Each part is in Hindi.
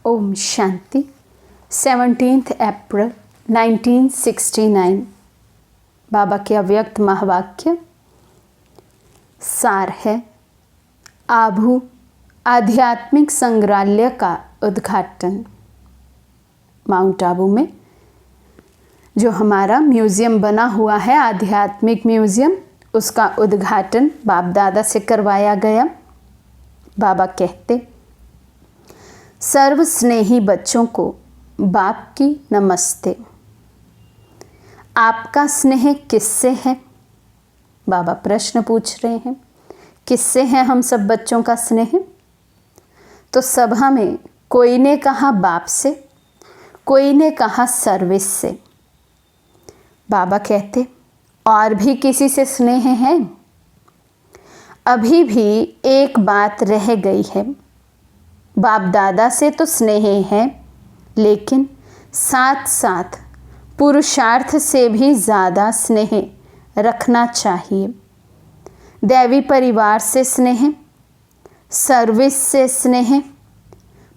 ओम शांति। 17 अप्रैल 1969। बाबा के अव्यक्त महावाक्य सार है। आभू आध्यात्मिक संग्रहालय का उद्घाटन। माउंट आबू में जो हमारा म्यूज़ियम बना हुआ है, आध्यात्मिक म्यूज़ियम, उसका उद्घाटन बाप दादा से करवाया गया। बाबा कहते, सर्व स्नेही बच्चों को बाप की नमस्ते। आपका स्नेह किससे है? बाबा प्रश्न पूछ रहे हैं, किससे है हम सब बच्चों का स्नेह? तो सभा में कोई ने कहा बाप से, कोई ने कहा सर्विस से। बाबा कहते, और भी किसी से स्नेह है? अभी भी एक बात रह गई है। बाप दादा से तो स्नेह है, लेकिन साथ साथ पुरुषार्थ से भी ज़्यादा स्नेह रखना चाहिए। दैवी परिवार से स्नेह, सर्विस से स्नेह,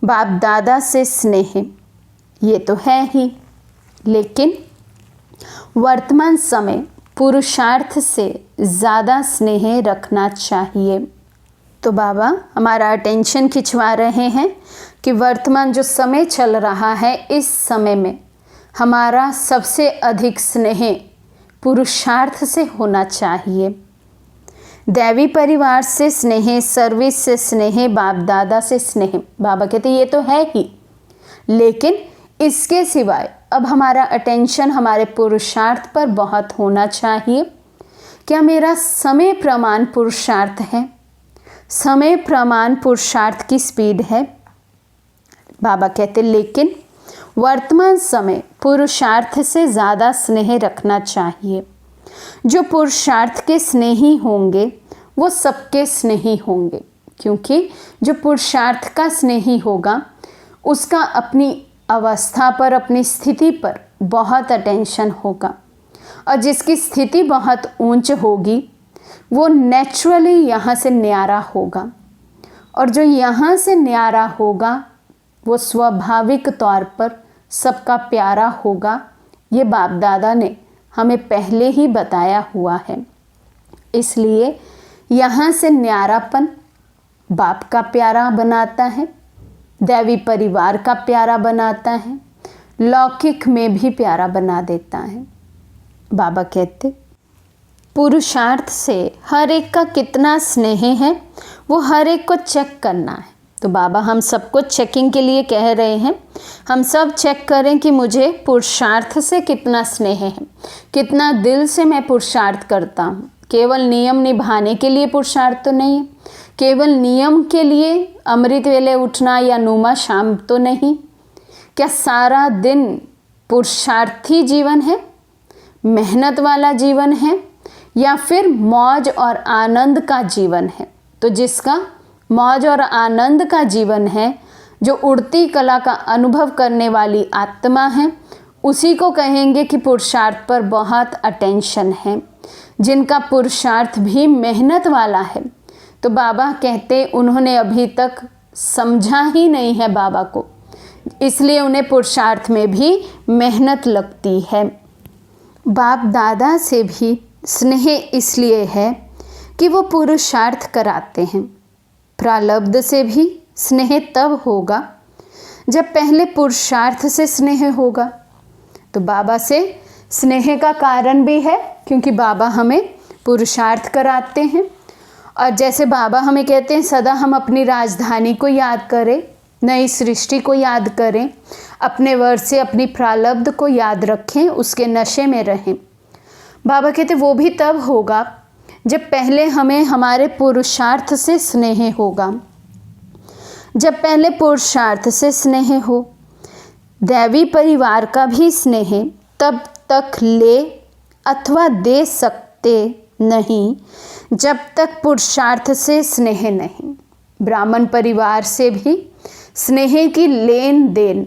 बाप दादा से स्नेह, ये तो है ही, लेकिन वर्तमान समय पुरुषार्थ से ज़्यादा स्नेह रखना चाहिए। तो बाबा हमारा अटेंशन खिंचवा रहे हैं कि वर्तमान जो समय चल रहा है, इस समय में हमारा सबसे अधिक स्नेह पुरुषार्थ से होना चाहिए। दैवी परिवार से स्नेह, सर्विस से स्नेह, बाप दादा से स्नेह। बाबा कहते ये तो है ही, लेकिन इसके सिवाय अब हमारा अटेंशन हमारे पुरुषार्थ पर बहुत होना चाहिए। क्या मेरा समय प्रमाण पुरुषार्थ है? समय प्रमाण पुरुषार्थ की स्पीड है। बाबा कहते, लेकिन वर्तमान समय पुरुषार्थ से ज़्यादा स्नेह रखना चाहिए। जो पुरुषार्थ के स्नेही होंगे वो सबके स्नेही होंगे, क्योंकि जो पुरुषार्थ का स्नेही होगा उसका अपनी अवस्था पर, अपनी स्थिति पर बहुत अटेंशन होगा, और जिसकी स्थिति बहुत ऊंच होगी वो नेचुरली यहाँ से न्यारा होगा, और जो यहाँ से न्यारा होगा वो स्वाभाविक तौर पर सबका प्यारा होगा। ये बाप दादा ने हमें पहले ही बताया हुआ है। इसलिए यहाँ से न्यारापन बाप का प्यारा बनाता है, दैवी परिवार का प्यारा बनाता है, लौकिक में भी प्यारा बना देता है। बाबा कहते, पुरुषार्थ से हर एक का कितना स्नेह है वो हर एक को चेक करना है। तो बाबा हम सबको चेकिंग के लिए कह रहे हैं। हम सब चेक करें कि मुझे पुरुषार्थ से कितना स्नेह है, कितना दिल से मैं पुरुषार्थ करता हूँ। केवल नियम निभाने के लिए पुरुषार्थ तो नहीं है, केवल नियम के लिए अमृत वेले उठना या नुमा शाम तो नहीं। क्या सारा दिन पुरुषार्थी जीवन है, मेहनत वाला जीवन है, या फिर मौज और आनंद का जीवन है? तो जिसका मौज और आनंद का जीवन है, जो उड़ती कला का अनुभव करने वाली आत्मा है, उसी को कहेंगे कि पुरुषार्थ पर बहुत अटेंशन है। जिनका पुरुषार्थ भी मेहनत वाला है, तो बाबा कहते उन्होंने अभी तक समझा ही नहीं है बाबा को, इसलिए उन्हें पुरुषार्थ में भी मेहनत लगती है। बाप दादा से भी स्नेह इसलिए है कि वो पुरुषार्थ कराते हैं। प्रारब्ध से भी स्नेह तब होगा जब पहले पुरुषार्थ से स्नेह होगा। तो बाबा से स्नेह का कारण भी है क्योंकि बाबा हमें पुरुषार्थ कराते हैं। और जैसे बाबा हमें कहते हैं सदा हम अपनी राजधानी को याद करें, नई सृष्टि को याद करें, अपने वर्ष से अपनी प्रारब्ध को याद रखें, उसके नशे में रहें। बाबा कहते वो भी तब होगा जब पहले हमें हमारे पुरुषार्थ से स्नेह होगा। जब पहले पुरुषार्थ से स्नेह हो, दैवी परिवार का भी स्नेह तब तक ले अथवा दे सकते नहीं जब तक पुरुषार्थ से स्नेह नहीं। ब्राह्मण परिवार से भी स्नेह की लेन देन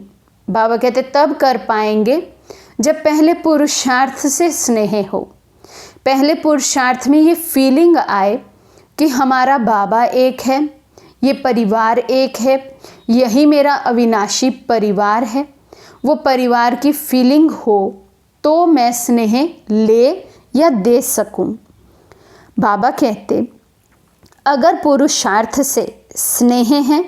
बाबा कहते तब कर पाएंगे जब पहले पुरुषार्थ से स्नेह हो। पहले पुरुषार्थ में ये फीलिंग आए कि हमारा बाबा एक है, ये परिवार एक है, यही मेरा अविनाशी परिवार है, वो परिवार की फीलिंग हो तो मैं स्नेह ले या दे सकूं। बाबा कहते अगर पुरुषार्थ से स्नेह है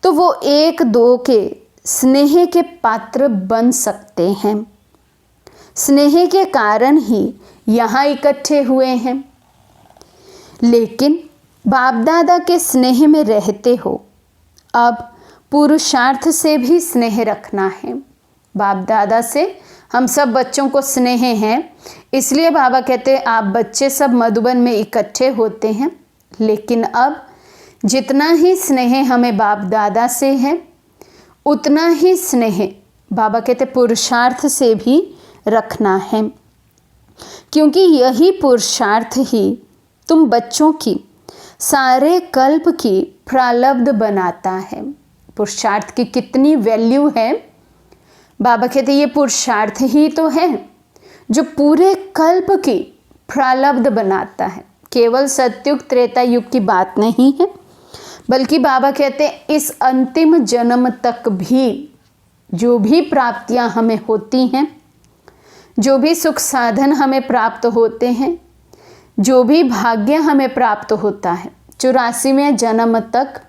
तो वो एक दो के स्नेह के पात्र बन सकते हैं। स्नेह के कारण ही यहाँ इकट्ठे हुए हैं। लेकिन बाप दादा के स्नेह में रहते हो, अब पुरुषार्थ से भी स्नेह रखना है। बाप दादा से हम सब बच्चों को स्नेह है, इसलिए बाबा कहते हैं आप बच्चे सब मधुबन में इकट्ठे होते हैं। लेकिन अब जितना ही स्नेह हमें बाप दादा से है, उतना ही स्नेह बाबा कहते पुरुषार्थ से भी रखना है, क्योंकि यही पुरुषार्थ ही तुम बच्चों की सारे कल्प की प्रारब्ध बनाता है। पुरुषार्थ की कितनी वैल्यू है। बाबा कहते ये पुरुषार्थ ही तो है जो पूरे कल्प की प्रारब्ध बनाता है। केवल सतयुग त्रेता युग की बात नहीं है, बल्कि बाबा कहते हैं इस अंतिम जन्म तक भी जो भी प्राप्तियां हमें होती हैं, जो भी सुख साधन हमें प्राप्त होते हैं, जो भी भाग्य हमें प्राप्त होता है 84वें जन्म तक,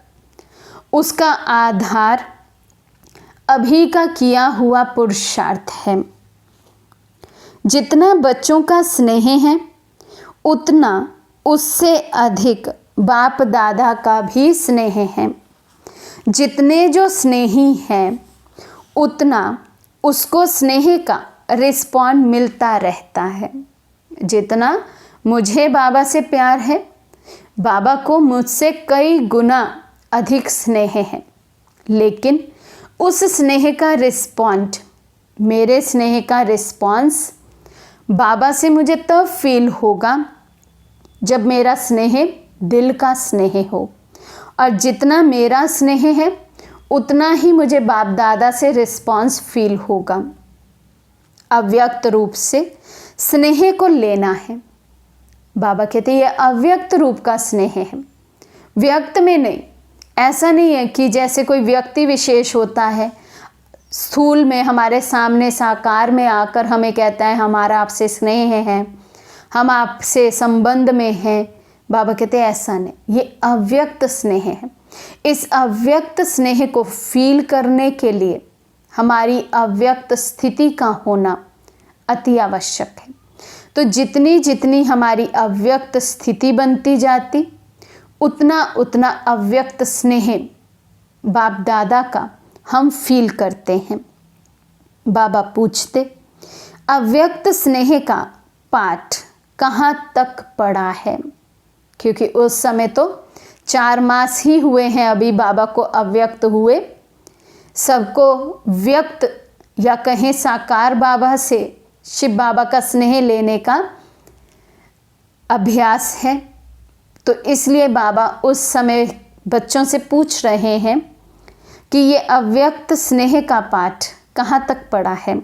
उसका आधार अभी का किया हुआ पुरुषार्थ है। जितना बच्चों का स्नेह है, उतना उससे अधिक बाप दादा का भी स्नेह है। जितने जो स्नेही हैं, उतना उसको स्नेह का रिस्पॉन्ड मिलता रहता है। जितना मुझे बाबा से प्यार है, बाबा को मुझसे कई गुना अधिक स्नेह है। लेकिन उस स्नेह का रिस्पॉन्ड, मेरे स्नेह का रिस्पॉन्स बाबा से मुझे तब फील होगा जब मेरा स्नेह दिल का स्नेह हो। और जितना मेरा स्नेह है, उतना ही मुझे बाप दादा से रिस्पॉन्स फील होगा। अव्यक्त रूप से स्नेह को लेना है। बाबा कहते हैं ये अव्यक्त रूप का स्नेह है, व्यक्त में नहीं। ऐसा नहीं है कि जैसे कोई व्यक्ति विशेष होता है, स्थूल में हमारे सामने साकार में आकर हमें कहता है हमारा आपसे स्नेह है, हम आपसे संबंध में हैं। बाबा कहते हैं ऐसा नहीं, ये अव्यक्त स्नेह है। इस अव्यक्त स्नेह को फील करने के लिए हमारी अव्यक्त स्थिति का होना अति आवश्यक है। तो जितनी जितनी हमारी अव्यक्त स्थिति बनती जाती, उतना उतना अव्यक्त स्नेह बाप दादा का हम फील करते हैं। बाबा पूछते अव्यक्त स्नेह का पाठ कहाँ तक पड़ा है, क्योंकि उस समय तो 4 मास ही हुए हैं अभी बाबा को अव्यक्त हुए। सबको व्यक्त या कहें साकार बाबा से शिव बाबा का स्नेह लेने का अभ्यास है। तो इसलिए बाबा उस समय बच्चों से पूछ रहे हैं कि ये अव्यक्त स्नेह का पाठ कहाँ तक पड़ा है।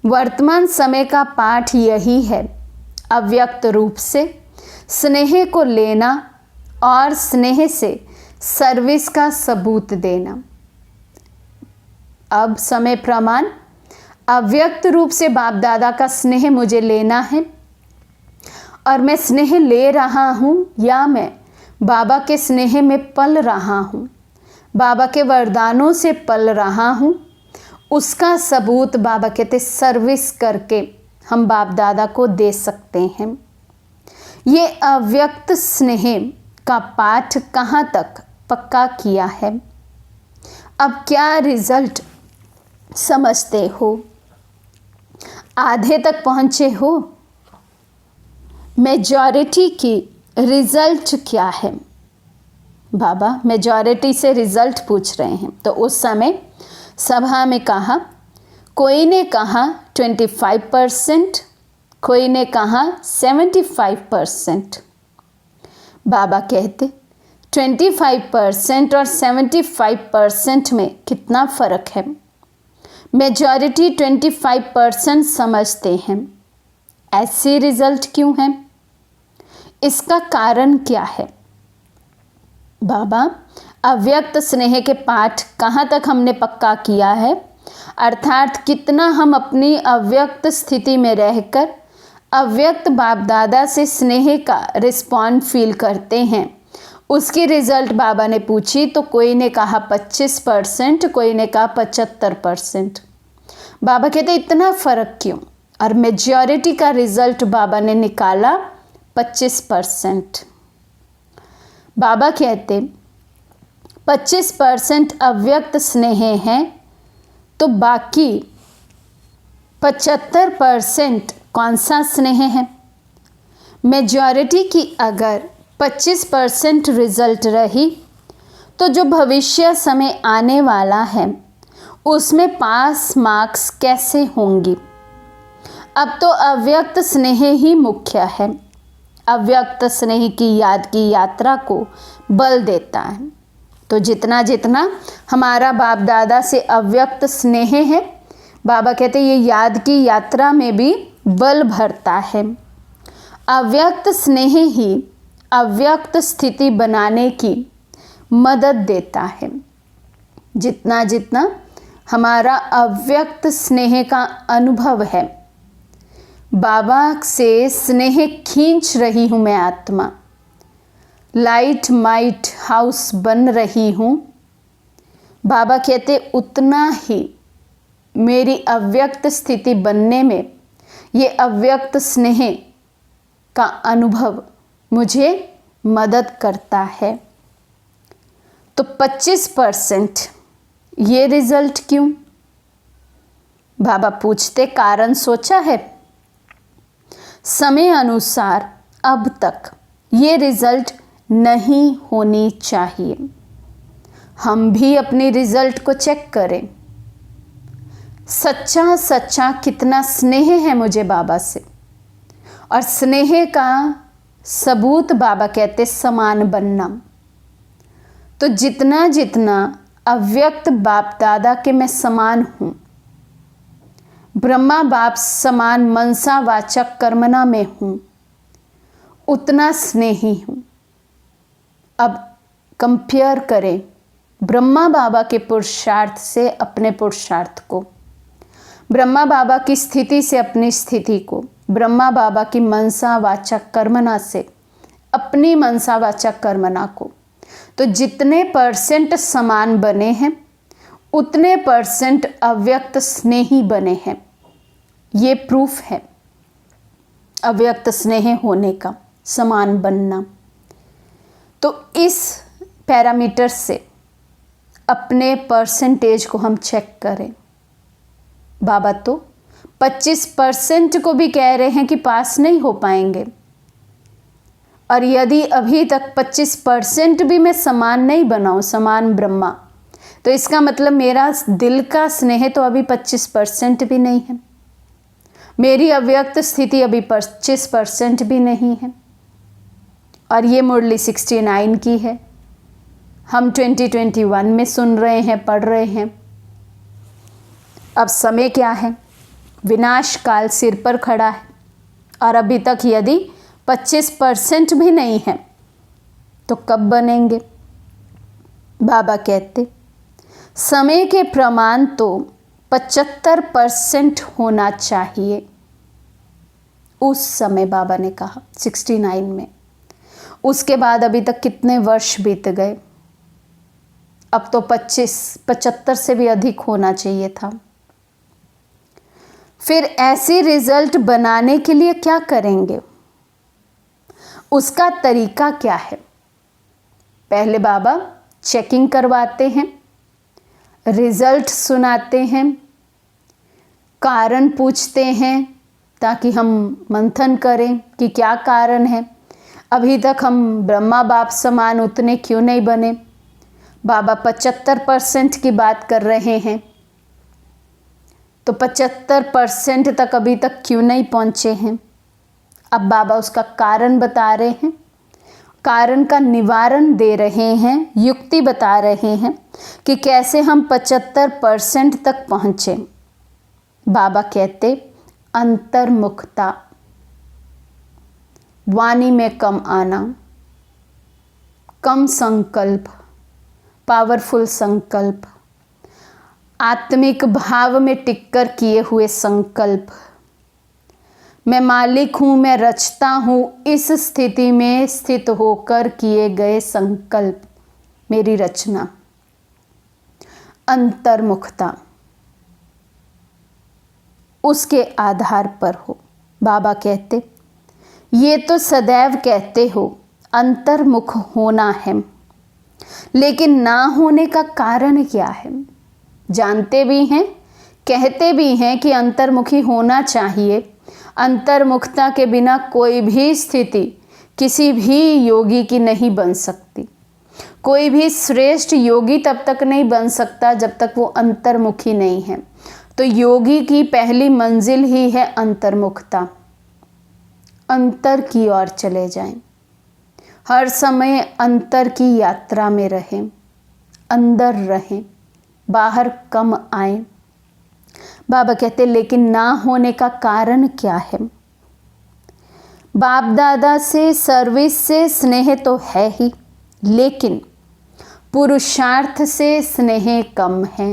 वर्तमान समय का पाठ यही है, अव्यक्त रूप से स्नेह को लेना और स्नेह से सर्विस का सबूत देना। अब समय प्रमाण अव्यक्त रूप से बाप दादा का स्नेह मुझे लेना है, और मैं स्नेह ले रहा हूँ या मैं बाबा के स्नेह में पल रहा हूँ, बाबा के वरदानों से पल रहा हूँ, उसका सबूत बाबा कहते सर्विस करके हम बाप दादा को दे सकते हैं। ये अव्यक्त स्नेह का पाठ कहाँ तक पक्का किया है, अब क्या रिजल्ट समझते हो, आधे तक पहुँचे हो, मेजॉरिटी की रिजल्ट क्या है। बाबा मेजॉरिटी से रिजल्ट पूछ रहे हैं। तो उस समय सभा में कहा, कोई ने कहा 25%, कोई ने कहा 75%। बाबा कहते 25% और 75% में कितना फ़र्क है। मेजॉरिटी 25% समझते हैं, ऐसे रिजल्ट क्यों है, इसका कारण क्या है। बाबा अव्यक्त स्नेह के पाठ कहाँ तक हमने पक्का किया है, अर्थात कितना हम अपनी अव्यक्त स्थिति में रहकर अव्यक्त बाप दादा से स्नेह का रिस्पॉन्ड फील करते हैं। उसकी रिजल्ट बाबा ने पूछी तो कोई ने कहा 25%, कोई ने कहा 75%। बाबा कहते इतना फ़र्क क्यों, और मेजॉरिटी का रिजल्ट बाबा ने निकाला 25%। बाबा कहते 25% अव्यक्त स्नेह हैं, तो बाकी 75% कौन सा स्नेह है। मेजॉरिटी की अगर 25% रिजल्ट रही तो जो भविष्य समय आने वाला है उसमें पास मार्क्स कैसे होंगी। अब तो अव्यक्त स्नेह ही मुख्य है। अव्यक्त स्नेह की याद की यात्रा को बल देता है। तो जितना जितना हमारा बाप दादा से अव्यक्त स्नेह है, बाबा कहते ये याद की यात्रा में भी बल भरता है। अव्यक्त स्नेह ही अव्यक्त स्थिति बनाने की मदद देता है। जितना जितना हमारा अव्यक्त स्नेह का अनुभव है, बाबा से स्नेह खींच रही हूँ मैं आत्मा, लाइट माइट हाउस बन रही हूँ, बाबा कहते उतना ही मेरी अव्यक्त स्थिति बनने में ये अव्यक्त स्नेह का अनुभव मुझे मदद करता है। तो 25% ये रिजल्ट क्यों? बाबा पूछते कारण सोचा है? समय अनुसार अब तक ये रिजल्ट नहीं होनी चाहिए। हम भी अपनी रिजल्ट को चेक करें। सच्चा सच्चा कितना स्नेह है मुझे बाबा से, और स्नेह का सबूत बाबा कहते समान बनना। तो जितना जितना अव्यक्त बाप दादा के मैं समान हूँ, ब्रह्मा बाप समान मनसा वाचक कर्मना में हूँ, उतना स्नेही हूँ। अब कंपेयर करें ब्रह्मा बाबा के पुरुषार्थ से अपने पुरुषार्थ को, ब्रह्मा बाबा की स्थिति से अपनी स्थिति को, ब्रह्मा बाबा की मनसा वाचक कर्मना से अपनी मनसा वाचक कर्मना को। तो जितने % समान बने हैं उतने % अव्यक्त स्नेही बने हैं। ये प्रूफ है अव्यक्त स्नेह होने का, समान बनना। तो इस पैरामीटर से अपने परसेंटेज को हम चेक करें। बाबा तो 25% को भी कह रहे हैं कि पास नहीं हो पाएंगे, और यदि अभी तक 25% भी मैं समान नहीं बनाऊं, समान ब्रह्मा, तो इसका मतलब मेरा दिल का स्नेह तो अभी 25% भी नहीं है, मेरी अव्यक्त स्थिति अभी 25% भी नहीं है। और ये मुरली 69 की है, हम 2021 में सुन रहे हैं, पढ़ रहे हैं। अब समय क्या है? विनाश काल सिर पर खड़ा है, और अभी तक यदि 25% भी नहीं है तो कब बनेंगे? बाबा कहते समय के प्रमाण तो 75% होना चाहिए। उस समय बाबा ने कहा 69 में। उसके बाद अभी तक कितने वर्ष बीत गए? अब तो 75 से भी अधिक होना चाहिए था। फिर ऐसी रिजल्ट बनाने के लिए क्या करेंगे? उसका तरीका क्या है? पहले बाबा चेकिंग करवाते हैं, रिजल्ट सुनाते हैं, कारण पूछते हैं ताकि हम मंथन करें कि क्या कारण है, अभी तक हम ब्रह्मा बाप समान उतने क्यों नहीं बने। बाबा 75% की बात कर रहे हैं, तो 75% तक अभी तक क्यों नहीं पहुंचे हैं? अब बाबा उसका कारण बता रहे हैं, कारण का निवारण दे रहे हैं, युक्ति बता रहे हैं कि कैसे हम 75% तक पहुँचे। बाबा कहते अंतर्मुखता, वाणी में कम आना, कम संकल्प, पावरफुल संकल्प, आत्मिक भाव में टिककर किए हुए संकल्प। मैं मालिक हूँ, मैं रचता हूँ, इस स्थिति में स्थित होकर किए गए संकल्प मेरी रचना। अंतर्मुखता उसके आधार पर हो। बाबा कहते, ये तो सदैव कहते हो अंतर्मुख होना है, लेकिन ना होने का कारण क्या है? जानते भी हैं, कहते भी हैं कि अंतर्मुखी होना चाहिए। अंतर्मुखता के बिना कोई भी स्थिति किसी भी योगी की नहीं बन सकती। कोई भी श्रेष्ठ योगी तब तक नहीं बन सकता जब तक वो अंतर्मुखी नहीं है। तो योगी की पहली मंजिल ही है अंतर्मुखता। अंतर की ओर चले जाएं, हर समय अंतर की यात्रा में रहें, अंदर रहें, बाहर कम आए। बाबा कहते लेकिन ना होने का कारण क्या है? बाप दादा से, सर्विस से स्नेह तो है ही, लेकिन पुरुषार्थ से स्नेह कम है।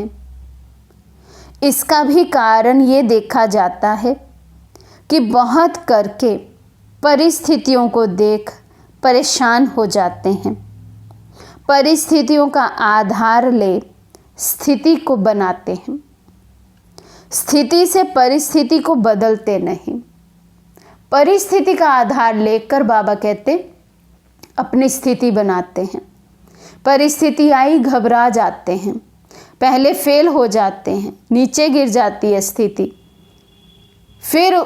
इसका भी कारण ये देखा जाता है कि बहुत करके परिस्थितियों को देख परेशान हो जाते हैं। परिस्थितियों का आधार ले स्थिति को बनाते हैं, स्थिति से परिस्थिति को बदलते नहीं। परिस्थिति का आधार लेकर बाबा कहते अपनी स्थिति बनाते हैं। परिस्थिति आई, घबरा जाते हैं, पहले फेल हो जाते हैं, नीचे गिर जाती है स्थिति, फिर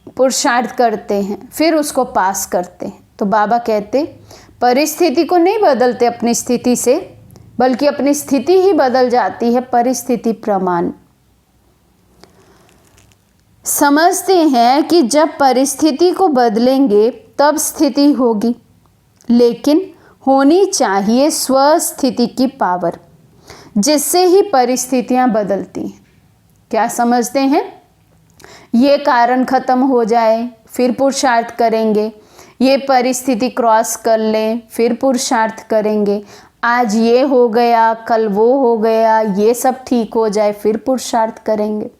पुरुषार्थ करते हैं, फिर उसको पास करते हैं। तो बाबा कहते परिस्थिति को नहीं बदलते अपनी स्थिति से, बल्कि अपनी स्थिति ही बदल जाती है परिस्थिति प्रमाण। समझते हैं कि जब परिस्थिति को बदलेंगे तब स्थिति होगी, लेकिन होनी चाहिए स्वस्थिति की पावर, जिससे ही परिस्थितियां बदलती हैं। क्या समझते हैं? ये कारण खत्म हो जाए फिर पुरुषार्थ करेंगे, ये परिस्थिति क्रॉस कर लें फिर पुरुषार्थ करेंगे, आज ये हो गया कल वो हो गया, ये सब ठीक हो जाए फिर पुरुषार्थ करेंगे।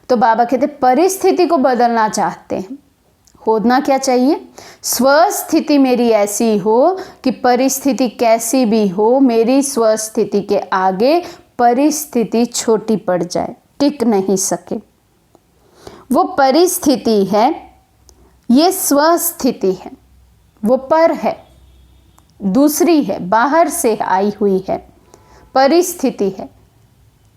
तो बाबा कहते परिस्थिति को बदलना चाहते हैं, होना क्या चाहिए? स्वस्थिति मेरी ऐसी हो कि परिस्थिति कैसी भी हो, मेरी स्वस्थिति के आगे परिस्थिति छोटी पड़ जाए, टिक नहीं सके। वो परिस्थिति है, ये स्वस्थिति है, वो पर है, दूसरी है, बाहर से आई हुई है, परिस्थिति है।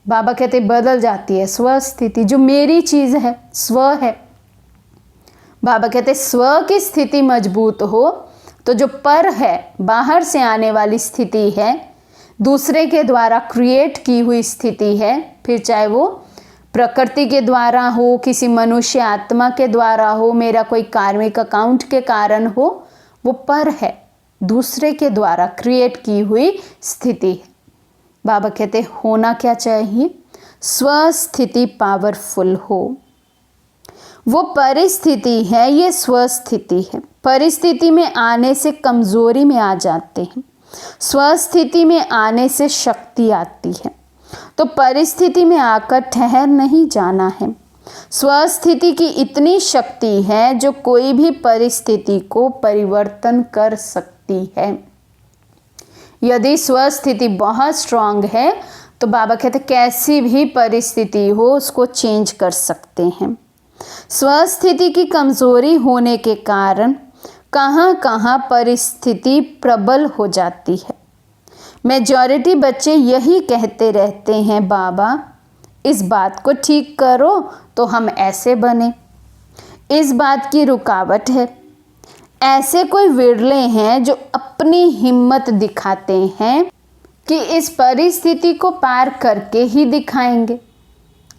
बाबा कहते बदल जाती है स्वस्थिति, जो मेरी चीज़ है, स्व है। बाबा कहते स्व की स्थिति मजबूत हो तो जो पर है, बाहर से आने वाली स्थिति है, दूसरे के द्वारा क्रिएट की हुई स्थिति है, फिर चाहे वो प्रकृति के द्वारा हो, किसी मनुष्य आत्मा के द्वारा हो, मेरा कोई कार्मिक अकाउंट के कारण हो, वो पर है, दूसरे के द्वारा क्रिएट की हुई स्थिति है। बाबा कहते होना क्या चाहिए? स्वस्थिति पावरफुल हो। वो परिस्थिति है, ये स्वस्थिति है। परिस्थिति में आने से कमजोरी में आ जाते हैं, स्वस्थिति में आने से शक्ति आती है। तो परिस्थिति में आकर ठहर नहीं जाना है। स्वस्थिति की इतनी शक्ति है जो कोई भी परिस्थिति को परिवर्तन कर सकती है। यदि स्वस्थिति बहुत स्ट्रांग है तो बाबा कहते कैसी भी परिस्थिति हो उसको चेंज कर सकते हैं। स्वस्थिति की कमजोरी होने के कारण कहाँ कहाँ परिस्थिति प्रबल हो जाती है। मेजॉरिटी बच्चे यही कहते रहते हैं, बाबा इस बात को ठीक करो तो हम ऐसे बने, इस बात की रुकावट है। ऐसे कोई विरले हैं जो अपनी हिम्मत दिखाते हैं कि इस परिस्थिति को पार करके ही दिखाएंगे।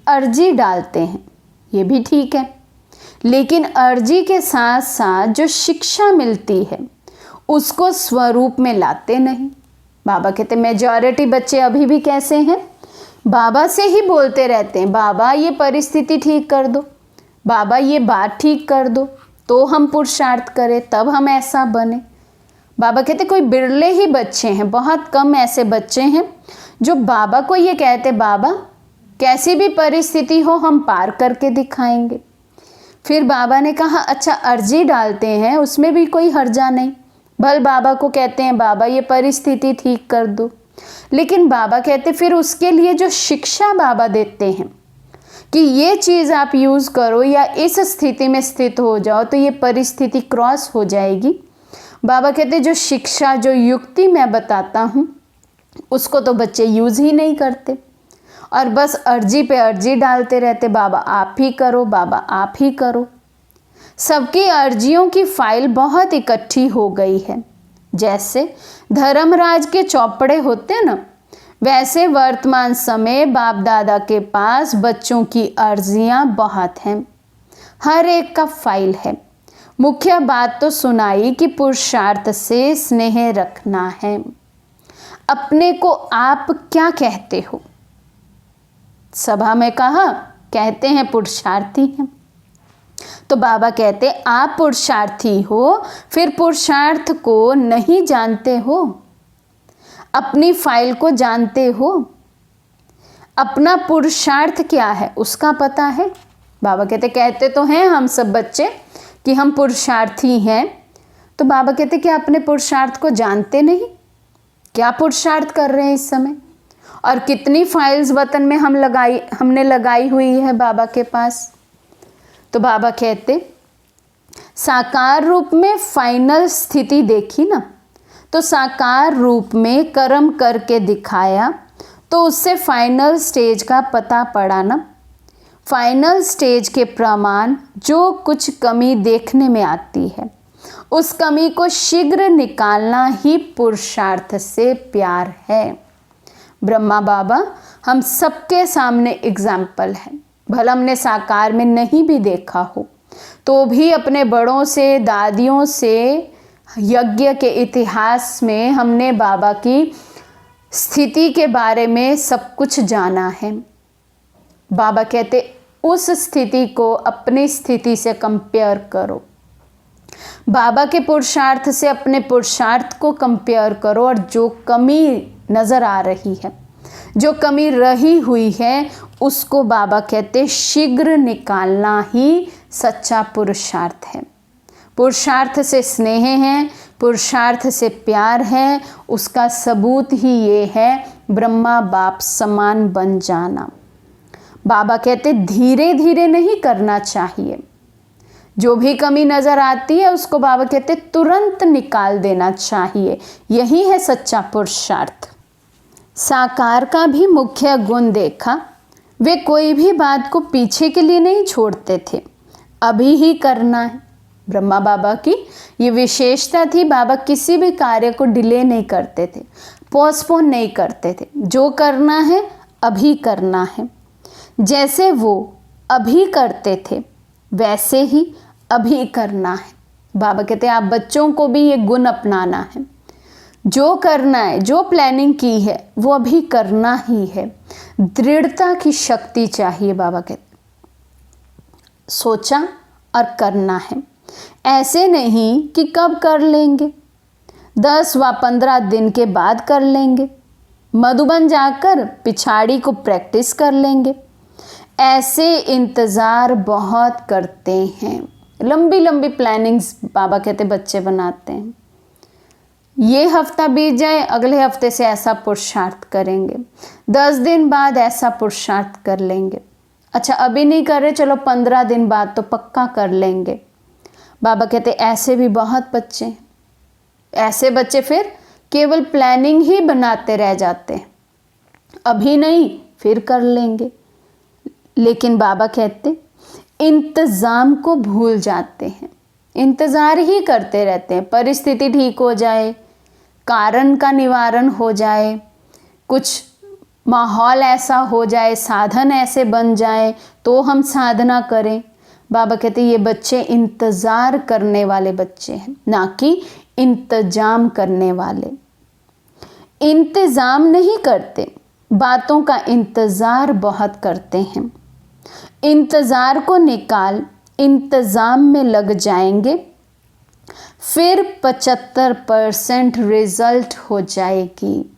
अर्जी डालते हैं, ये भी ठीक है, लेकिन अर्जी के साथ साथ जो शिक्षा मिलती है उसको स्वरूप में लाते नहीं। बाबा कहते मेजॉरिटी बच्चे अभी भी कैसे हैं? बाबा से ही बोलते रहते हैं, बाबा ये परिस्थिति ठीक कर दो, बाबा ये बात ठीक कर दो, तो हम पुरुषार्थ करें, तब हम ऐसा बने। बाबा कहते कोई बिरले ही बच्चे हैं, बहुत कम ऐसे बच्चे हैं जो बाबा को ये कहते बाबा कैसी भी परिस्थिति हो हम पार करके दिखाएंगे। फिर बाबा ने कहा अच्छा अर्जी डालते हैं, उसमें भी कोई हर्जा नहीं। भल बाबा को कहते हैं बाबा ये परिस्थिति ठीक कर दो, लेकिन बाबा कहते फिर उसके लिए जो शिक्षा बाबा देते हैं कि ये चीज़ आप यूज़ करो या इस स्थिति में स्थित हो जाओ तो ये परिस्थिति क्रॉस हो जाएगी। बाबा कहते जो शिक्षा जो युक्ति मैं बताता हूँ उसको तो बच्चे यूज़ ही नहीं करते और बस अर्जी पे अर्जी डालते रहते, बाबा आप ही करो, बाबा आप ही करो। सबकी अर्जियों की फाइल बहुत इकट्ठी हो गई है। जैसे धर्मराज के चौपड़े होते ना, वैसे वर्तमान समय बाप दादा के पास बच्चों की अर्जियां बहुत हैं, हर एक का फाइल है। मुख्य बात तो सुनाई कि पुरुषार्थ से स्नेह रखना है। अपने को आप क्या कहते हो? सभा में कहा कहते हैं पुरुषार्थी हैं। तो बाबा कहते आप पुरुषार्थी हो, फिर पुरुषार्थ को नहीं जानते हो, अपनी फाइल को जानते हो, अपना पुरुषार्थ क्या है उसका पता है। बाबा कहते तो हैं हम सब बच्चे कि हम पुरुषार्थी हैं। तो बाबा कहते कि अपने पुरुषार्थ को जानते नहीं, क्या पुरुषार्थ कर रहे हैं इस समय, और कितनी फाइल्स वतन में हमने लगाई हुई है बाबा के पास। तो बाबा कहते साकार रूप में फाइनल स्थिति देखी ना, तो साकार रूप में कर्म करके दिखाया तो उससे फाइनल स्टेज का पता पड़ा ना। फाइनल स्टेज के प्रमाण जो कुछ कमी देखने में आती है उस कमी को शीघ्र निकालना ही पुरुषार्थ से प्यार है। ब्रह्मा बाबा हम सबके सामने एग्जाम्पल है, भला हमने साकार में नहीं भी देखा हो तो भी अपने बड़ों से दादियों से यज्ञ के इतिहास में हमने बाबा की स्थिति के बारे में सब कुछ जाना है। बाबा कहते उस स्थिति को अपनी स्थिति से कंपेयर करो, बाबा के पुरुषार्थ से अपने पुरुषार्थ को कंपेयर करो, और जो कमी नज़र आ रही है, जो कमी रही हुई है, उसको बाबा कहते शीघ्र निकालना ही सच्चा पुरुषार्थ है। पुरुषार्थ से स्नेह है, पुरुषार्थ से प्यार है, उसका सबूत ही ये है ब्रह्मा बाप समान बन जाना। बाबा कहते धीरे धीरे नहीं करना चाहिए, जो भी कमी नज़र आती है उसको बाबा कहते तुरंत निकाल देना चाहिए, यही है सच्चा पुरुषार्थ। साकार का भी मुख्य गुण देखा, वे कोई भी बात को पीछे के लिए नहीं छोड़ते थे, अभी ही करना है। ब्रह्मा बाबा की ये विशेषता थी, बाबा किसी भी कार्य को डिले नहीं करते थे, पोस्टपोन नहीं करते थे, जो करना है अभी करना है। जैसे वो अभी करते थे वैसे ही अभी करना है। बाबा कहते हैं आप बच्चों को भी ये गुण अपनाना है, जो करना है, जो प्लानिंग की है वो अभी करना ही है। दृढ़ता की शक्ति चाहिए। बाबा कहते सोचा और करना है, ऐसे नहीं कि कब कर लेंगे, 10 व 15 दिन के बाद कर लेंगे, मधुबन जाकर पिछाड़ी को प्रैक्टिस कर लेंगे। ऐसे इंतज़ार बहुत करते हैं, लंबी लंबी प्लानिंग्स बाबा कहते बच्चे बनाते हैं। ये हफ्ता बीत जाए, अगले हफ्ते से ऐसा पुरुषार्थ करेंगे, 10 दिन बाद ऐसा पुरुषार्थ कर लेंगे। अच्छा अभी नहीं कर रहे, चलो 15 दिन बाद तो पक्का कर लेंगे। बाबा कहते ऐसे भी बहुत बच्चे हैं, ऐसे बच्चे फिर केवल प्लानिंग ही बनाते रह जाते हैं, अभी नहीं फिर कर लेंगे। लेकिन बाबा कहते इंतज़ाम को भूल जाते हैं, इंतज़ार ही करते रहते हैं, परिस्थिति ठीक हो जाए, कारण का निवारण हो जाए, कुछ माहौल ऐसा हो जाए, साधन ऐसे बन जाए तो हम साधना करें। बाबा कहते ये बच्चे इंतज़ार करने वाले बच्चे हैं, ना कि इंतजाम करने वाले। इंतज़ाम नहीं करते, बातों का इंतज़ार बहुत करते हैं। इंतज़ार को निकाल इंतज़ाम में लग जाएंगे फिर 75% रिजल्ट हो जाएगी।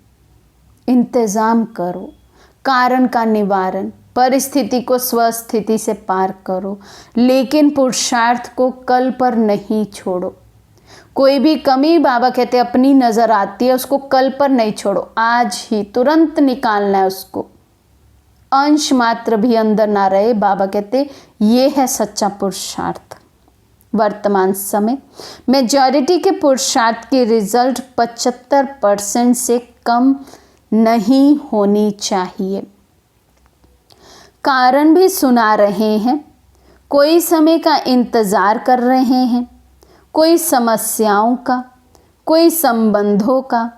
इंतज़ाम करो, कारण का निवारण, परिस्थिति को स्वस्थिति से पार करो, लेकिन पुरुषार्थ को कल पर नहीं छोड़ो। कोई भी कमी बाबा कहते अपनी नज़र आती है, उसको कल पर नहीं छोड़ो, आज ही तुरंत निकालना है उसको, अंश मात्र भी अंदर ना रहे। बाबा कहते ये है सच्चा पुरुषार्थ। वर्तमान समय मेजॉरिटी के पुरुषार्थ की रिजल्ट 75% से कम नहीं होनी चाहिए। कारण भी सुना रहे हैं, कोई समय का इंतज़ार कर रहे हैं, कोई समस्याओं का, कोई संबंधों का,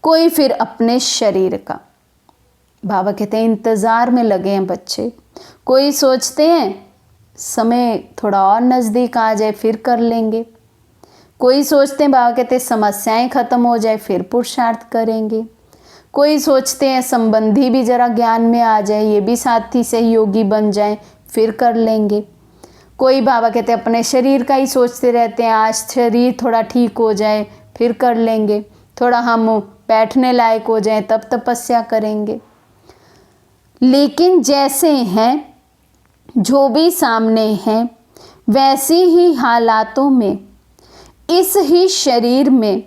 कोई फिर अपने शरीर का। बाबा कहते हैं इंतज़ार में लगे हैं बच्चे। कोई सोचते हैं समय थोड़ा और नज़दीक आ जाए फिर कर लेंगे, कोई सोचते हैं बाबा कहते हैं समस्याएं ख़त्म हो जाए फिर पुरुषार्थ करेंगे, कोई सोचते हैं संबंधी भी ज़रा ज्ञान में आ जाए, ये भी साथी सहयोगी बन जाए फिर कर लेंगे। कोई बाबा कहते हैं अपने शरीर का ही सोचते रहते हैं, आज शरीर थोड़ा ठीक हो जाए फिर कर लेंगे, थोड़ा हम बैठने लायक हो जाए तब तपस्या करेंगे। लेकिन जैसे हैं, जो भी सामने हैं, वैसी ही हालातों में, इस ही शरीर में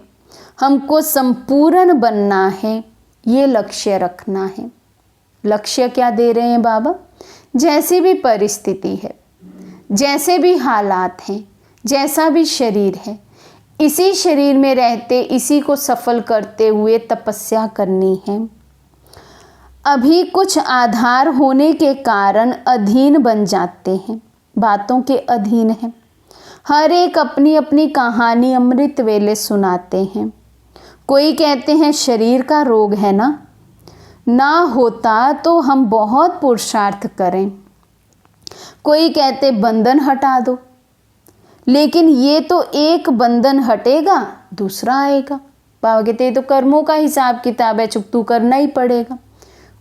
हमको संपूर्ण बनना है, ये लक्ष्य रखना है। लक्ष्य क्या दे रहे हैं बाबा? जैसी भी परिस्थिति है, जैसे भी हालात हैं, जैसा भी शरीर है, इसी शरीर में रहते इसी को सफल करते हुए तपस्या करनी है। अभी कुछ आधार होने के कारण अधीन बन जाते हैं, बातों के अधीन हैं। हर एक अपनी अपनी कहानी अमृत वेले सुनाते हैं। कोई कहते हैं शरीर का रोग है ना होता तो हम बहुत पुरुषार्थ करें। कोई कहते बंधन हटा दो, लेकिन ये तो एक बंधन हटेगा दूसरा आएगा। बाबा कहते ये तो कर्मों का हिसाब किताब है, चुकतू करना ही पड़ेगा।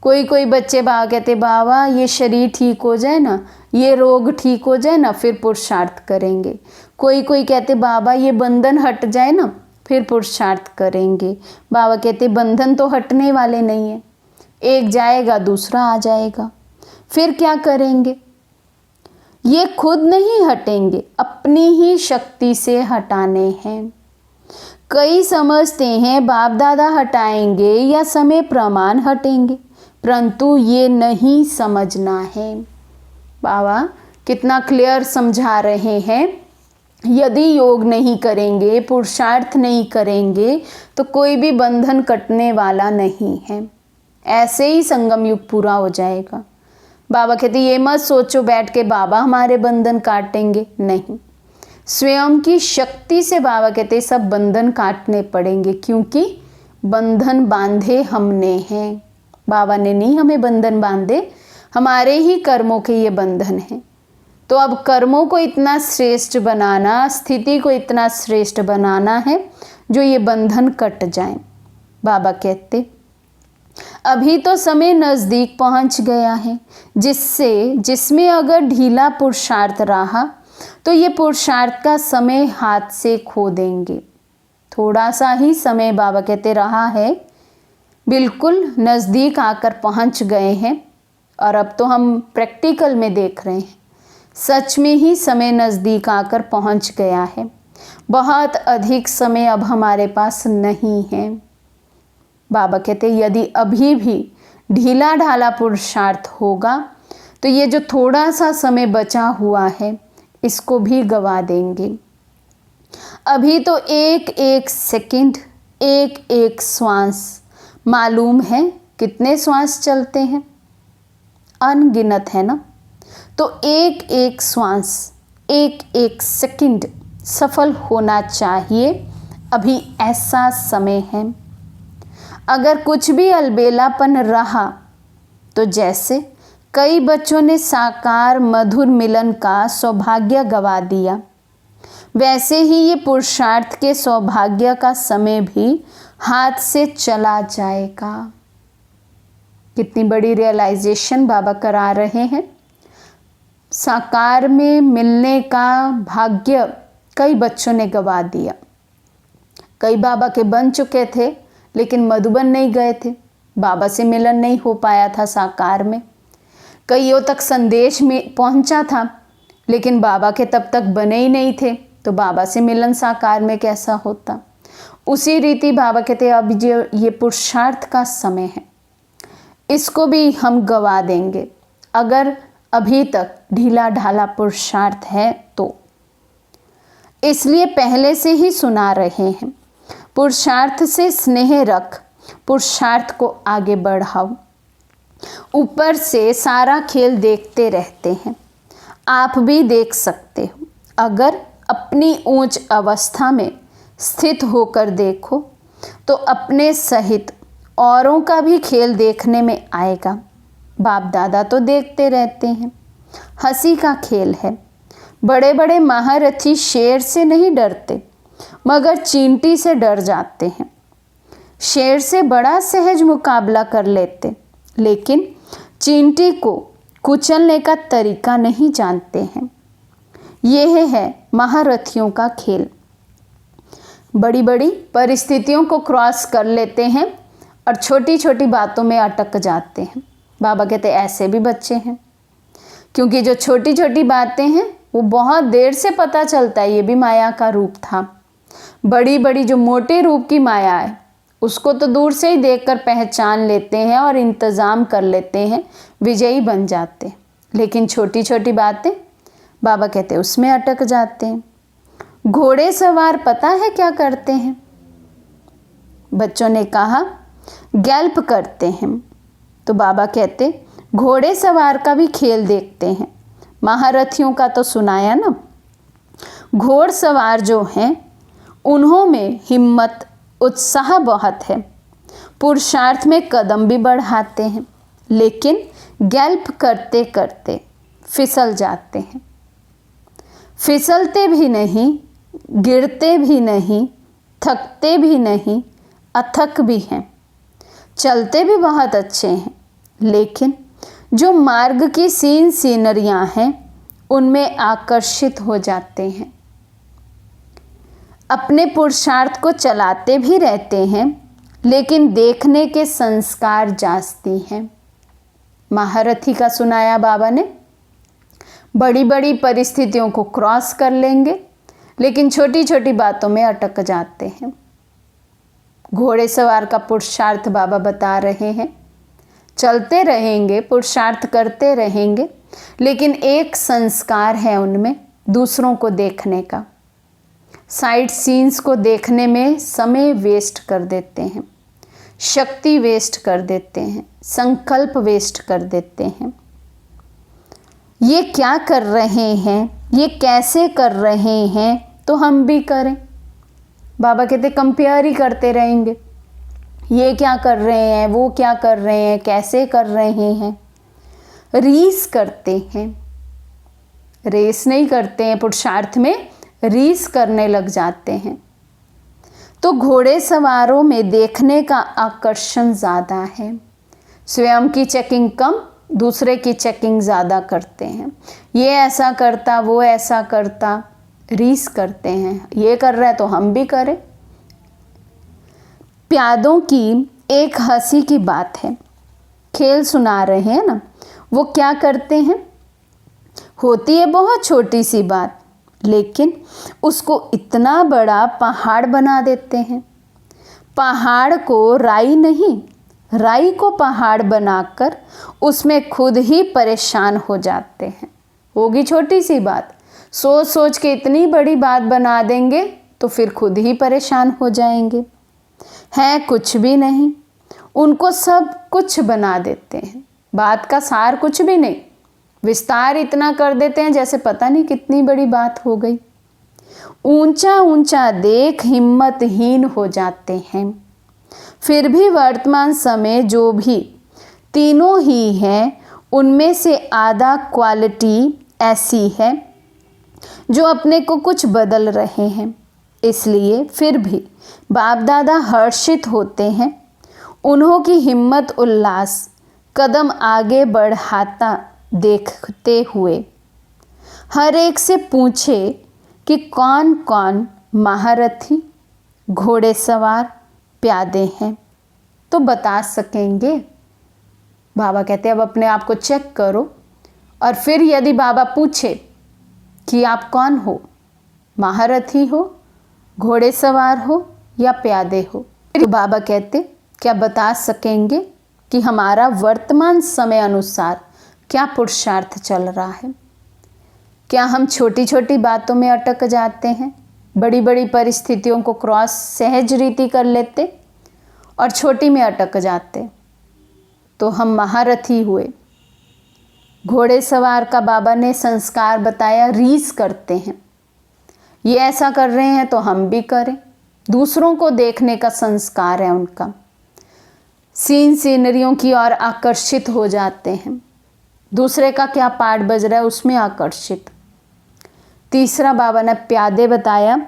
कोई बच्चे बाबा कहते बाबा ये शरीर ठीक हो जाए ना, ये रोग ठीक हो जाए ना, फिर पुरुषार्थ करेंगे। कोई कहते बाबा ये बंधन हट जाए ना, फिर पुरुषार्थ करेंगे। बाबा कहते बंधन तो हटने वाले नहीं है, एक जाएगा दूसरा आ जाएगा, फिर क्या करेंगे? ये खुद नहीं हटेंगे, अपनी ही शक्ति से हटाने हैं। कई समझते हैं बाप दादा हटाएंगे या समय प्रमाण हटेंगे, परंतु ये नहीं समझना है। बाबा कितना क्लियर समझा रहे हैं, यदि योग नहीं करेंगे, पुरुषार्थ नहीं करेंगे तो कोई भी बंधन कटने वाला नहीं है। ऐसे ही संगम युग पूरा हो जाएगा। बाबा कहते ये मत सोचो बैठ के बाबा हमारे बंधन काटेंगे, नहीं, स्वयं की शक्ति से बाबा कहते सब बंधन काटने पड़ेंगे, क्योंकि बंधन बांधे हमने हैं। बाबा ने नहीं हमें बंधन बांधे, हमारे ही कर्मों के ये बंधन हैं। तो अब कर्मों को इतना श्रेष्ठ बनाना, स्थिति को इतना श्रेष्ठ बनाना है जो ये बंधन कट जाए। बाबा कहते अभी तो समय नज़दीक पहुंच गया है, जिसमें अगर ढीला पुरुषार्थ रहा तो ये पुरुषार्थ का समय हाथ से खो देंगे। थोड़ा सा ही समय बाबा कहते रहा है, बिल्कुल नज़दीक आकर पहुंच गए हैं। और अब तो हम प्रैक्टिकल में देख रहे हैं, सच में ही समय नज़दीक आकर पहुंच गया है। बहुत अधिक समय अब हमारे पास नहीं है। बाबा कहते यदि अभी भी ढीला ढाला पुरुषार्थ होगा तो ये जो थोड़ा सा समय बचा हुआ है इसको भी गवा देंगे। अभी तो एक एक सेकंड, एक एक श्वास, मालूम है कितने श्वास चलते हैं? अनगिनत है ना। तो एक एक श्वास, एक एक सेकंड सफल होना चाहिए। अभी ऐसा समय है। अगर कुछ भी अलबेलापन रहा तो जैसे कई बच्चों ने साकार मधुर मिलन का सौभाग्य गवा दिया, वैसे ही ये पुरुषार्थ के सौभाग्य का समय भी हाथ से चला जाएगा। कितनी बड़ी रियलाइजेशन बाबा करा रहे हैं। साकार में मिलने का भाग्य कई बच्चों ने गवा दिया। कई बाबा के बन चुके थे लेकिन मधुबन नहीं गए थे, बाबा से मिलन नहीं हो पाया था साकार में। कईयों तक संदेश में पहुंचा था लेकिन बाबा के तब तक बने ही नहीं थे, तो बाबा से मिलन साकार में कैसा होता। उसी रीति बाबा कहते अब जो ये पुरुषार्थ का समय है, इसको भी हम गवा देंगे अगर अभी तक ढीला ढाला पुरुषार्थ है तो। इसलिए पहले से ही सुना रहे हैं, पुरुषार्थ से स्नेह रख, पुरुषार्थ को आगे बढ़ाओ। ऊपर से सारा खेल देखते रहते हैं, आप भी देख सकते हो। अगर अपनी ऊंच अवस्था में स्थित होकर देखो तो अपने सहित औरों का भी खेल देखने में आएगा। बाप दादा तो देखते रहते हैं, हंसी का खेल है। बड़े बड़े महारथी शेर से नहीं डरते मगर चींटी से डर जाते हैं। शेर से बड़ा सहज मुकाबला कर लेते, लेकिन चींटी को कुचलने का तरीका नहीं जानते हैं। यह है महारथियों का खेल। बड़ी बड़ी परिस्थितियों को क्रॉस कर लेते हैं और छोटी छोटी बातों में अटक जाते हैं। बाबा कहते ऐसे भी बच्चे हैं, क्योंकि जो छोटी छोटी बातें हैं वो बहुत देर से पता चलता है, ये भी माया का रूप था। बड़ी बड़ी जो मोटे रूप की माया है उसको तो दूर से ही देखकर पहचान लेते हैं और इंतज़ाम कर लेते हैं, विजयी बन जाते हैं। लेकिन छोटी छोटी बातें बाबा कहते उसमें अटक जाते हैं। घोड़े सवार पता है क्या करते हैं? बच्चों ने कहा गैल्प करते हैं, तो बाबा कहते घोड़े सवार का भी खेल देखते हैं। महारथियों का तो सुनाया ना। घोड़ सवार जो हैं उन्हों में हिम्मत उत्साह बहुत है, पुरुषार्थ में कदम भी बढ़ाते हैं, लेकिन गैल्प करते करते फिसल जाते हैं। फिसलते भी नहीं, गिरते भी नहीं, थकते भी नहीं, अथक भी हैं। चलते भी बहुत अच्छे हैं, लेकिन जो मार्ग की सीनरियाँ हैं उनमें आकर्षित हो जाते हैं। अपने पुरुषार्थ को चलाते भी रहते हैं, लेकिन देखने के संस्कार जास्ती हैं। महारथी का सुनाया बाबा ने। बड़ी बड़ी परिस्थितियों को क्रॉस कर लेंगे, लेकिन छोटी छोटी बातों में अटक जाते हैं। घोड़े सवार का पुरुषार्थ बाबा बता रहे हैं। चलते रहेंगे, पुरुषार्थ करते रहेंगे, लेकिन एक संस्कार है उनमें दूसरों को देखने का। साइड सीन्स को देखने में समय वेस्ट कर देते हैं, शक्ति वेस्ट कर देते हैं, संकल्प वेस्ट कर देते हैं। ये क्या कर रहे हैं, ये कैसे कर रहे हैं, तो हम भी करें। बाबा कहते कंपेयर ही करते रहेंगे, ये क्या कर रहे हैं, वो क्या कर रहे हैं, कैसे कर रहे हैं। रीस करते हैं, रेस नहीं करते हैं, पुरुषार्थ में रीस करने लग जाते हैं। तो घोड़े सवारों में देखने का आकर्षण ज़्यादा है। स्वयं की चेकिंग कम, दूसरे की चेकिंग ज़्यादा करते हैं। ये ऐसा करता, वो ऐसा करता, रीस करते हैं। ये कर रहा है तो हम भी करें। प्यादों की एक हंसी की बात है, खेल सुना रहे हैं ना, वो क्या करते हैं। होती है बहुत छोटी सी बात, लेकिन उसको इतना बड़ा पहाड़ बना देते हैं। पहाड़ को राई नहीं, राई को पहाड़ बनाकर उसमें खुद ही परेशान हो जाते हैं। होगी छोटी सी बात, सोच सोच के इतनी बड़ी बात बना देंगे तो फिर खुद ही परेशान हो जाएंगे। है कुछ भी नहीं, उनको सब कुछ बना देते हैं। बात का सार कुछ भी नहीं, विस्तार इतना कर देते हैं जैसे पता नहीं कितनी बड़ी बात हो गई। ऊंचा ऊंचा देख हिम्मतहीन हो जाते हैं। फिर भी वर्तमान समय जो भी तीनों ही हैं, उनमें से आधा क्वालिटी ऐसी है जो अपने को कुछ बदल रहे हैं। इसलिए फिर भी बाप दादा हर्षित होते हैं। उन्हों की हिम्मत उल्लास कदम आगे बढ़ाता देखते हुए हर एक से पूछे कि कौन कौन महारथी, घोड़ेसवार, प्यादे हैं, तो बता सकेंगे? बाबा कहते हैं अब अपने आप को चेक करो, और फिर यदि बाबा पूछे कि आप कौन हो, महारथी हो, घोड़ेसवार हो या प्यादे हो, तो बाबा कहते क्या बता सकेंगे कि हमारा वर्तमान समय अनुसार क्या पुरुषार्थ चल रहा है? क्या हम छोटी छोटी बातों में अटक जाते हैं, बड़ी बड़ी परिस्थितियों को क्रॉस सहज रीति कर लेते और छोटी में अटक जाते? तो हम महारथी हुए। घोड़ेसवार का बाबा ने संस्कार बताया, रीस करते हैं, ये ऐसा कर रहे हैं तो हम भी करें। दूसरों को देखने का संस्कार है उनका, सीनरियों की ओर आकर्षित हो जाते हैं, दूसरे का क्या पार्ट बज रहा है उसमें आकर्षित। तीसरा बाबा ने प्यादे बताया,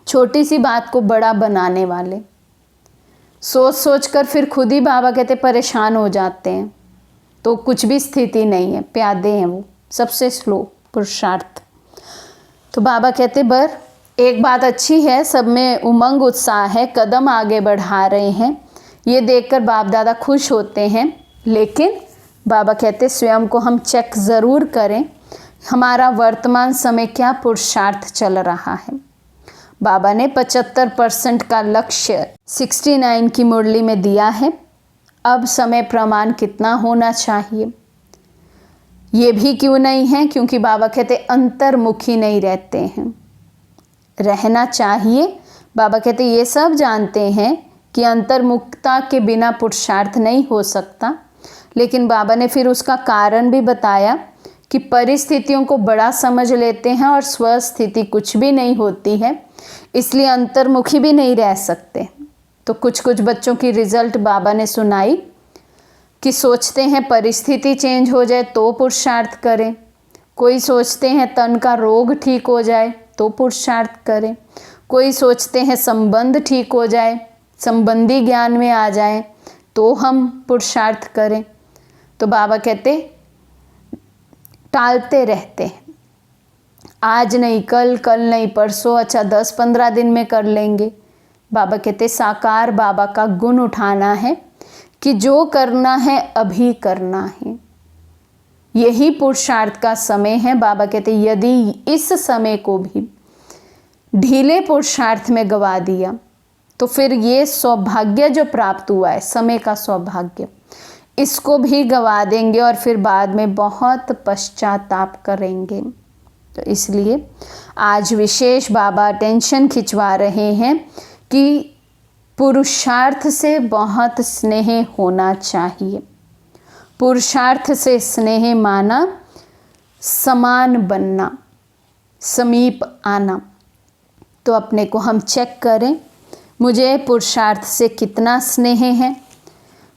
छोटी सी बात को बड़ा बनाने वाले, सोच सोच कर फिर खुद ही बाबा कहते परेशान हो जाते हैं, तो कुछ भी स्थिति नहीं है, प्यादे हैं वो, सबसे स्लो पुरुषार्थ। तो बाबा कहते बर एक बात अच्छी है, सब में उमंग उत्साह है, कदम आगे बढ़ा रहे हैं, ये देखकर बाप दादा खुश होते हैं। लेकिन बाबा कहते स्वयं को हम चेक ज़रूर करें, हमारा वर्तमान समय क्या पुरुषार्थ चल रहा है। बाबा ने 75% का लक्ष्य 69 की मुरली में दिया है। अब समय प्रमाण कितना होना चाहिए? ये भी क्यों नहीं है? क्योंकि बाबा कहते अंतर्मुखी नहीं रहते हैं, रहना चाहिए। बाबा कहते ये सब जानते हैं कि अंतर्मुखता के बिना पुरुषार्थ नहीं हो सकता, लेकिन बाबा ने फिर उसका कारण भी बताया कि परिस्थितियों को बड़ा समझ लेते हैं और स्वस्थिति कुछ भी नहीं होती है, इसलिए अंतर्मुखी भी नहीं रह सकते। तो कुछ कुछ बच्चों की रिजल्ट बाबा ने सुनाई कि सोचते हैं परिस्थिति चेंज हो जाए तो पुरुषार्थ करें, कोई सोचते हैं तन का रोग ठीक हो जाए तो पुरुषार्थ करें, कोई सोचते हैं संबंध ठीक हो जाए, संबंधी ज्ञान में आ जाए तो हम पुरुषार्थ करें। तो बाबा कहते टालते रहते हैं, आज नहीं कल, कल नहीं परसों, अच्छा 10-15 दिन में कर लेंगे। बाबा कहते साकार बाबा का गुण उठाना है कि जो करना है अभी करना है, यही पुरुषार्थ का समय है। बाबा कहते यदि इस समय को भी ढीले पुरुषार्थ में गवा दिया तो फिर ये सौभाग्य जो प्राप्त हुआ है, समय का सौभाग्य, इसको भी गवा देंगे और फिर बाद में बहुत पश्चाताप करेंगे। तो इसलिए आज विशेष बाबा अटेंशन खिंचवा रहे हैं कि पुरुषार्थ से बहुत स्नेह होना चाहिए। पुरुषार्थ से स्नेह माना समान बनना, समीप आना। तो अपने को हम चेक करें, मुझे पुरुषार्थ से कितना स्नेह है,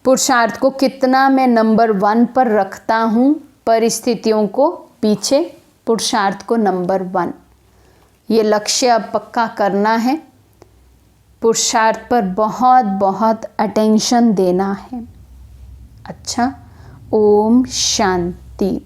पुरुषार्थ को कितना मैं नंबर 1 पर रखता हूँ, परिस्थितियों को पीछे, पुरुषार्थ को नंबर 1। ये लक्ष्य अब पक्का करना है, पुरुषार्थ पर बहुत बहुत अटेंशन देना है। अच्छा, ओम शांति।